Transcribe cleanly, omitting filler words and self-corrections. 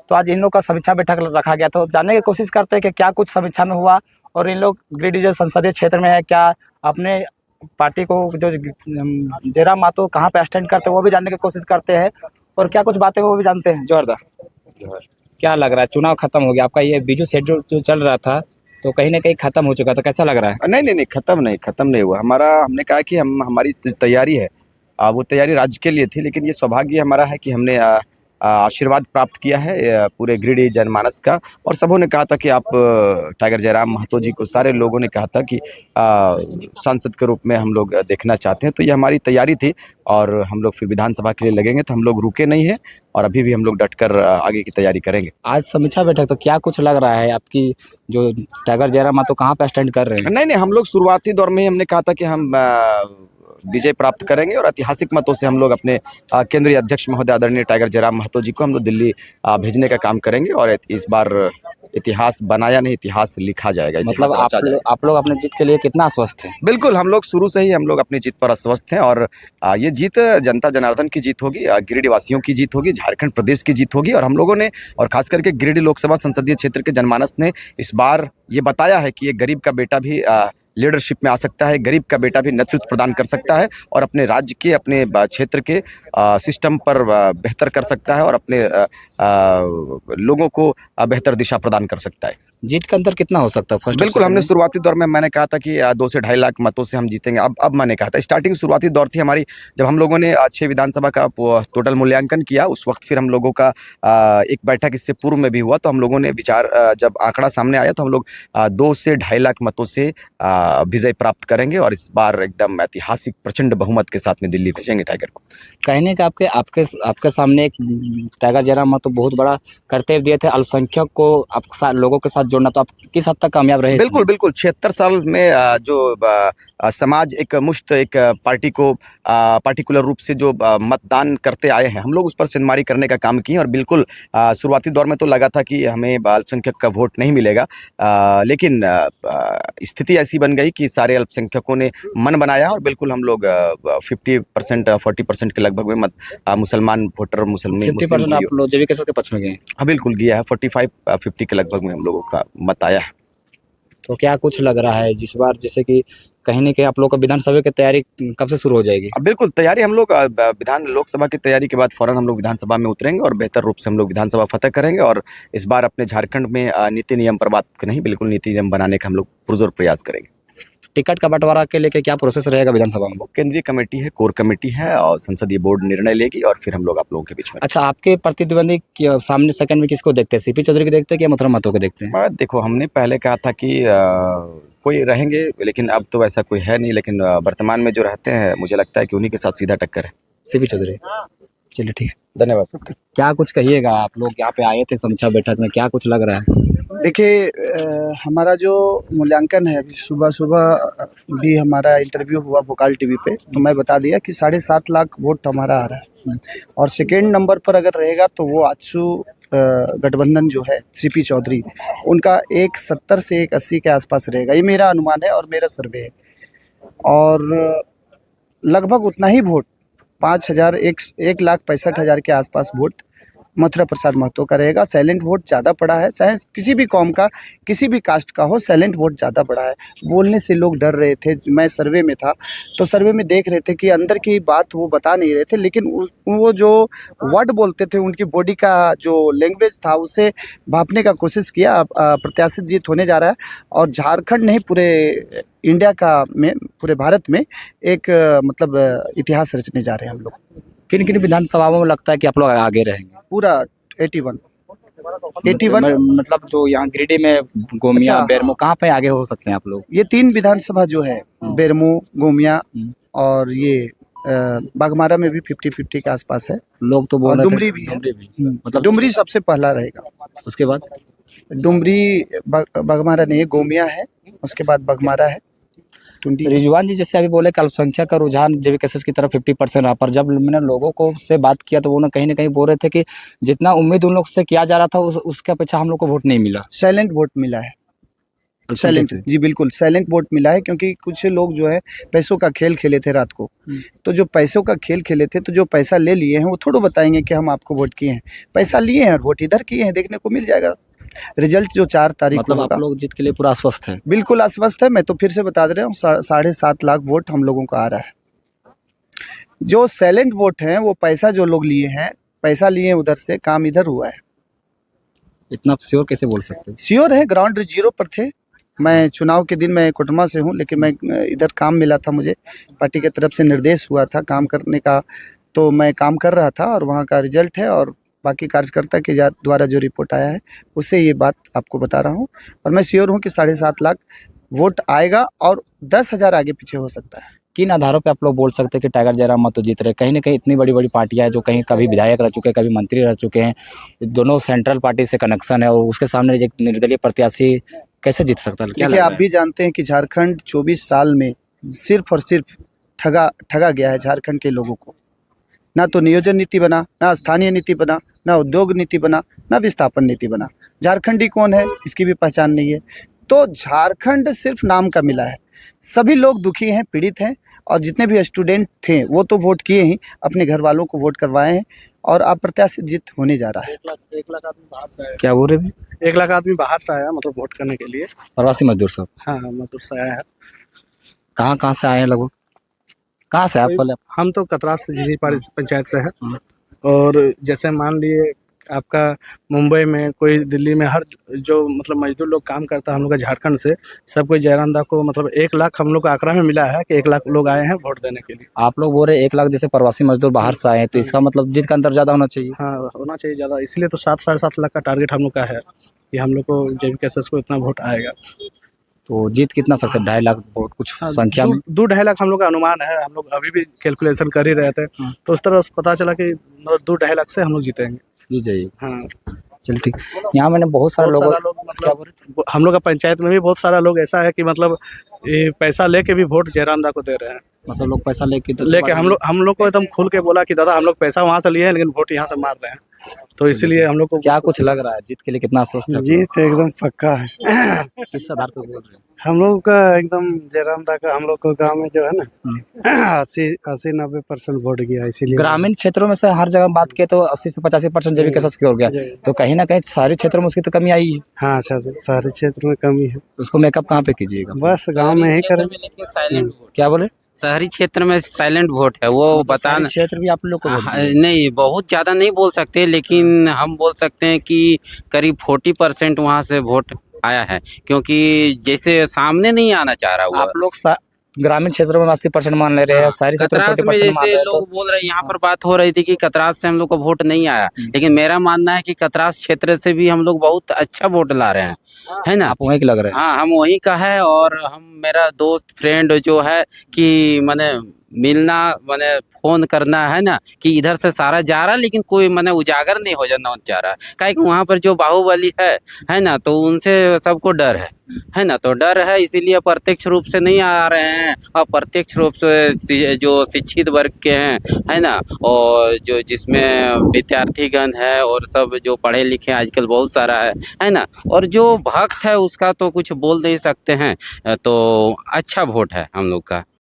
तो आज इन लोग का समीक्षा बैठक रखा गया, तो जानने की कोशिश करते हैं कि क्या कुछ समीक्षा में हुआ और इन लोग गिरिडीह जो संसदीय क्षेत्र में है, क्या अपने पार्टी को जो जयराम महतो कहाँ पे स्टैंड करते हैं वो भी जानने की कोशिश करते हैं, और क्या कुछ बातें वो भी जानते हैं। जोरदार, क्या लग रहा है, चुनाव खत्म हो गया आपका, ये बीजू शेड्यूल जो चल रहा था तो कहीं ना कहीं खत्म हो चुका था, कैसा लग रहा है? नहीं नहीं नहीं, खत्म नहीं हुआ हमारा। हमने कहा कि हमारी तैयारी है, वो तैयारी राज्य के लिए थी, लेकिन ये सौभाग्य हमारा है कि हमने आशीर्वाद प्राप्त किया है पूरे गिरिडीह जनमानस का। और सबों ने कहा था कि आप टाइगर जयराम महतो जी को, सारे लोगों ने कहा था कि सांसद के रूप में हम लोग देखना चाहते हैं। तो ये हमारी तैयारी थी और हम लोग फिर विधानसभा के लिए लगेंगे, तो हम लोग रुके नहीं हैं और अभी भी हम लोग डटकर आगे की तैयारी करेंगे। आज समीक्षा बैठक, तो क्या कुछ लग रहा है आपकी, जो टाइगर जयराम महतो कहाँ पे स्टैंड कर रहे हैं? नहीं नहीं, हम लोग शुरुआती दौर में ही हमने कहा था कि हम विजय प्राप्त करेंगे और ऐतिहासिक मतों से हम लोग अपने केंद्रीय अध्यक्ष महोदय आदरणीय टाइगर जयराम महतो जी को हम लोग दिल्ली भेजने का काम करेंगे। और इस बार इतिहास बनाया नहीं, इतिहास लिखा जाएगा। मतलब आप लोग अपने जीत के लिए कितना आश्वस्त हैं? बिल्कुल, हम लोग शुरू से ही हम लोग अपनी जीत पर आश्वस्त हैं और ये जीत जनता जनार्दन की जीत होगी, गिरिडीह वासियों की जीत होगी, झारखंड प्रदेश की जीत होगी। और हम लोगों ने, और खास करके गिरिडीह लोकसभा संसदीय क्षेत्र के जनमानस ने इस बार ये बताया है कि एक गरीब का बेटा भी लीडरशिप में आ सकता है, गरीब का बेटा भी नेतृत्व प्रदान कर सकता है और अपने राज्य के, अपने क्षेत्र के सिस्टम पर बेहतर कर सकता है और अपने लोगों को बेहतर दिशा प्रदान कर सकता है। जीत का अंतर कितना हो सकता है? बिल्कुल, हमने शुरुआती दौर में मैंने कहा था कि 2 से 2.5 लाख मतों से हम जीतेंगे। अब मैंने कहा था, स्टार्टिंग शुरुआती दौर थी हमारी, जब हम लोगों ने 6 विधानसभा का टोटल मूल्यांकन किया, उस वक्त फिर हम लोगों का एक बैठक इससे पूर्व में भी हुआ, तो हम लोगों ने विचार, जब आंकड़ा सामने आया तो हम लोग 2 से 2.5 लाख मतों से विजय प्राप्त करेंगे और इस बार एकदम ऐतिहासिक प्रचंड बहुमत के साथ में दिल्ली भेजेंगे टाइगर को। कहने का आपके सामने एक टाइगर जयराम महतो बहुत बड़ा कर्तव्य दिए थे, अल्पसंख्यक को लोगों के साथ जोड़ना, तो आप किस हद तक कामयाब रहे? बिल्कुल बिल्कुल, 76 साल में जो समाज एक मुश्त एक पार्टी को पार्टिकुलर रूप से जो मतदान करते आए हैं, हम लोग उस पर सिनमारी करने का काम किए। और बिल्कुल शुरुआती दौर में तो लगा था कि हमें अल्पसंख्यक का वोट नहीं मिलेगा, लेकिन स्थिति ऐसी बन गई कि सारे अल्पसंख्यकों ने मन बनाया और बिल्कुल हम लोग 50% 40% के लगभग में मुसलमान वोटर, मुस्लिम 50% आप लोग जेबी के पक्ष में गए? हाँ बिल्कुल गया है, 45-50 के लगभग में हम लोगों का मत आया है। तो क्या कुछ लग रहा है जिस बार, जैसे कि कहीं ना कहीं आप लोग का विधानसभा की तैयारी कब से शुरू हो जाएगी? बिल्कुल तैयारी, हम लोग लोकसभा की तैयारी के बाद फौरन हम लोग विधानसभा में उतरेंगे और बेहतर रूप से हम लोग विधानसभा फतह करेंगे। और इस बार अपने झारखंड में नीति नियम पर बात नहीं, बिल्कुल नीति नियम बनाने का हम लोग पुरजोर प्रयास करेंगे। टिकट का बंटवारा के लेके क्या प्रोसेस रहेगा विधानसभा में? केंद्रीय कमेटी है, कोर कमेटी है और संसदीय बोर्ड निर्णय लेगी और फिर हम लोग आप लोगों के बीच में। अच्छा, आपके प्रतिद्वंदी सामने सेकंड में किसको देखते हैं, सीपी चौधरी को देखते हैं कि मथुरा महतो को देखते हैं? देखो, हमने पहले कहा था कि कोई रहेंगे, लेकिन अब तो ऐसा कोई है नहीं, लेकिन वर्तमान में जो रहते हैं मुझे लगता है कि उन्हीं के साथ सीधा टक्कर है। सीपी चौधरी, चलिए ठीक है, धन्यवाद। क्या कुछ कहिएगा, आप लोग यहाँ पे आए थे समीक्षा बैठक में, क्या कुछ लग रहा है? देखिए, हमारा जो मूल्यांकन है, सुबह सुबह भी हमारा इंटरव्यू हुआ भोकाल टीवी पे, तो मैं बता दिया कि 7.5 लाख वोट हमारा आ रहा है और सेकेंड नंबर पर अगर रहेगा तो वो आजसू गठबंधन जो है सीपी चौधरी, उनका 170 से 180 के आसपास रहेगा, ये मेरा अनुमान है और मेरा सर्वे है। और लगभग उतना ही वोट 1,65,000 के आसपास वोट मथुरा प्रसाद महतो का रहेगा। साइलेंट वोट ज़्यादा पड़ा है, चाहे किसी भी कौम का, किसी भी कास्ट का हो, साइलेंट वोट ज़्यादा पड़ा है। बोलने से लोग डर रहे थे। मैं सर्वे में था तो सर्वे में देख रहे थे कि अंदर की बात वो बता नहीं रहे थे, लेकिन वो जो वर्ड बोलते थे, उनकी बॉडी का जो लैंग्वेज था, उसे भापने का कोशिश किया। प्रत्याशित जीत होने जा रहा है और झारखंड नहीं, पूरे इंडिया का में, पूरे भारत में एक मतलब इतिहास रचने जा रहे हैं हम लोग। किन किन विधानसभाओं में लगता है कि आप लोग आगे रहेंगे? पूरा 81 मतलब जो यहाँ गिरिडीह में गोमिया, अच्छा, बेरमो, कहाँ पे आगे हो सकते हैं आप लोग? ये 3 विधानसभा जो है, बेरमो, गोमिया और ये बाघमारा में भी 50-50 के आसपास है। लोग तो बोल और रहे थे डुमरी भी है। मतलब डुमरी सबसे पहला रहेगा, उसके बाद डुमरी, बाघमारा नहीं है, गोमिया है, उसके बाद बाघमारा है। रिजवान जी जैसे अभी बोले कि अल्पसंख्यक का रुझान जेबी केसेस की तरफ 50% रहा, पर जब मैंने लोगों को से बात किया तो वो कहीं ना कहीं बोल रहे थे कि जितना उम्मीद उन लोग से किया जा रहा था उसके अपेक्षा हम लोग को वोट नहीं मिला। साइलेंट वोट मिला है। साइलेंट, जी बिल्कुल साइलेंट वोट मिला है, क्योंकि कुछ लोग जो है पैसों का खेल खेले थे रात को। तो जो पैसों का खेल खेले थे, तो जो पैसा ले लिए हैं वो थोड़ा बताएंगे कि हम आपको वोट किए हैं। पैसा लिए हैं और वोट इधर किए हैं, देखने को मिल जाएगा। रिजल्ट जो 4 तारीख को मतलब आप होगा। लोग जीत के लिए पूरा आश्वस्त हैं। बिल्कुल आश्वस्त है। मैं तो फिर से बता दे रहा हूँ, 7.5 लाख वोट हम लोगों का आ रहा है। जो साइलेंट वोट हैं वो पैसा जो लोग लिए हैं, पैसा लिए उधर से, काम इधर हुआ है। इतना श्योर कैसे बोल सकते हैं? श्योर है, ग्राउंड जीरो पर थे। मैं चुनाव के दिन मैं कोटमा से हूँ, लेकिन मैं इधर काम मिला था, मुझे पार्टी की तरफ से निर्देश हुआ था काम करने का, तो मैं काम कर रहा था और वहाँ का रिजल्ट है और बाकी कार्यकर्ता के द्वारा जो रिपोर्ट आया है उससे ये बात आपको बता रहा हूँ। और मैं श्योर हूँ कि 7.5 लाख वोट आएगा और 10,000 आगे पीछे हो सकता है। किन आधारों पे आप लोग बोल सकते हैं कि टाइगर जयराम महतो जीत रहे? कहीं ना कहीं इतनी बड़ी बड़ी पार्टियां हैं जो कहीं कभी विधायक रह चुके हैं, कभी मंत्री रह चुके हैं, दोनों सेंट्रल पार्टी से कनेक्शन है, और उसके सामने एक निर्दलीय प्रत्याशी कैसे जीत सकता है? क्या देखिए, लग आप रहा भी जानते हैं कि झारखंड 24 साल में सिर्फ और सिर्फ ठगा गया है झारखंड के लोगों को। ना तो नियोजन नीति बना, ना स्थानीय नीति बना, ना उद्योग नीति बना, ना विस्थापन नीति बना। झारखंडी कौन है इसकी भी पहचान नहीं है। तो झारखंड सिर्फ नाम का मिला है। सभी लोग दुखी हैं, पीड़ित हैं, और जितने भी स्टूडेंट थे वो तो वोट किए ही, अपने घर वालों को वोट करवाए हैं और अप्रत्याशित जीत होने जा रहा है। 1 लाख आदमी बाहर से आया। क्या बोल रहे हैं? 1 लाख आदमी बाहर से आया, मतलब वोट करने के लिए। प्रवासी मजदूर सब हाँ, मजदूर से आया है। कहाँ से आए हैं? लगभग कहाँ से आप पहले? हम तो कतरास से, झिरी पंचायत से है। हाँ। और जैसे मान लिए आपका मुंबई में, कोई दिल्ली में, हर जो मतलब मजदूर लोग काम करता है हम लोग का झारखंड से, सब कोई जयराम दा को मतलब 1 लाख हम लोग का आंकड़ा में मिला है कि 1 लाख लोग आए हैं वोट देने के लिए। आप लोग बोल रहे 1 लाख जैसे प्रवासी मजदूर बाहर से आए हैं, तो इसका मतलब जीत का अंतर ज्यादा होना चाहिए। हाँ, होना चाहिए ज़्यादा, इसलिए तो 7-7.5 लाख का टारगेट हम लोग का है कि हम लोग को JVKS को इतना वोट आएगा। तो जीत कितना सकते हैं? 2.5 लाख वोट कुछ हाँ, संख्या में? 2-2.5 लाख हम लोग का अनुमान है। हम लोग अभी भी कैलकुलेशन कर ही रहे थे, तो उस तरह से पता चला कि 2-2.5 लाख से हम लोग जीतेंगे। जी जाइए। हाँ, चल ठीक। यहाँ मैंने बहुत सारे बहुत लोगों सारा लोग मतलब हम लोग का पंचायत में भी बहुत सारा लोग ऐसा है कि मतलब ये पैसा लेके भी वोट जयराम दा को दे रहे हैं। मतलब लोग पैसा लेके लेके हम लोग को एकदम खुल के बोला कि दादा हम लोग पैसा वहाँ से लिए हैं लेकिन वोट यहाँ से मार रहे हैं, तो इसीलिए हम लोग को क्या कुछ लग रहा है जीत के लिए कितना आश्वस्त है? जीत एकदम पक्का है। किस आधार पर बोल रहे हैं? हम लोग का एकदम जयराम दा का, हम लोग को गांव में जो है ना 80-90% वोट गया, इसीलिए। ग्रामीण क्षेत्रों में से हर जगह बात की तो 80 से 85% JVKS की हो गया, तो कहीं ना कहीं शहरी क्षेत्रों में उसकी तो कमी आई है। हाँ, शहरी क्षेत्र में कमी है। तो उसको मेकअप कहाँ पे कीजिएगा? बस गांव में ही करें। क्या बोले? शहरी क्षेत्र में साइलेंट वोट है, वो बताना। क्षेत्र भी आप लोग को वोट हाँ, दिए। नहीं बहुत ज़्यादा नहीं बोल सकते, लेकिन हम बोल सकते हैं कि करीब 40% वहाँ से वोट आया है, क्योंकि जैसे सामने नहीं आना चाह रहा हुआ। आप लोग ग्रामीण क्षेत्रों में 80% मान ले रहे हैं, शहरी क्षेत्रों में कतरास में 40% मान जैसे रहे हैं, लोग बोल रहे हैं, यहाँ पर बात हो रही थी कि कतरास से हम लोग को वोट नहीं आया, लेकिन मेरा मानना है कि कतरास क्षेत्र से भी हम लोग बहुत अच्छा वोट ला रहे हैं, है ना। आप वहीं के लग रहे हैं। हाँ, हम वहीं का है, और हम मेरा दोस्त फ्रेंड जो है कि मैंने मिलना, मैंने फोन करना है ना कि इधर से सारा जा रहा, लेकिन कोई मैंने उजागर नहीं हो जाना चाह रहा, काहे कि वहाँ पर जो बाहुबली है ना, तो उनसे सबको डर है ना, तो डर है, इसीलिए प्रत्यक्ष रूप से नहीं आ रहे हैं, और प्रत्यक्ष रूप से जो शिक्षित वर्ग के हैं, है ना, और जो जिसमें विद्यार्थीगण है और सब जो पढ़े लिखे आजकल बहुत सारा है ना, और जो भक्त है उसका तो कुछ बोल नहीं सकते हैं, तो अच्छा वोट है हम लोग का।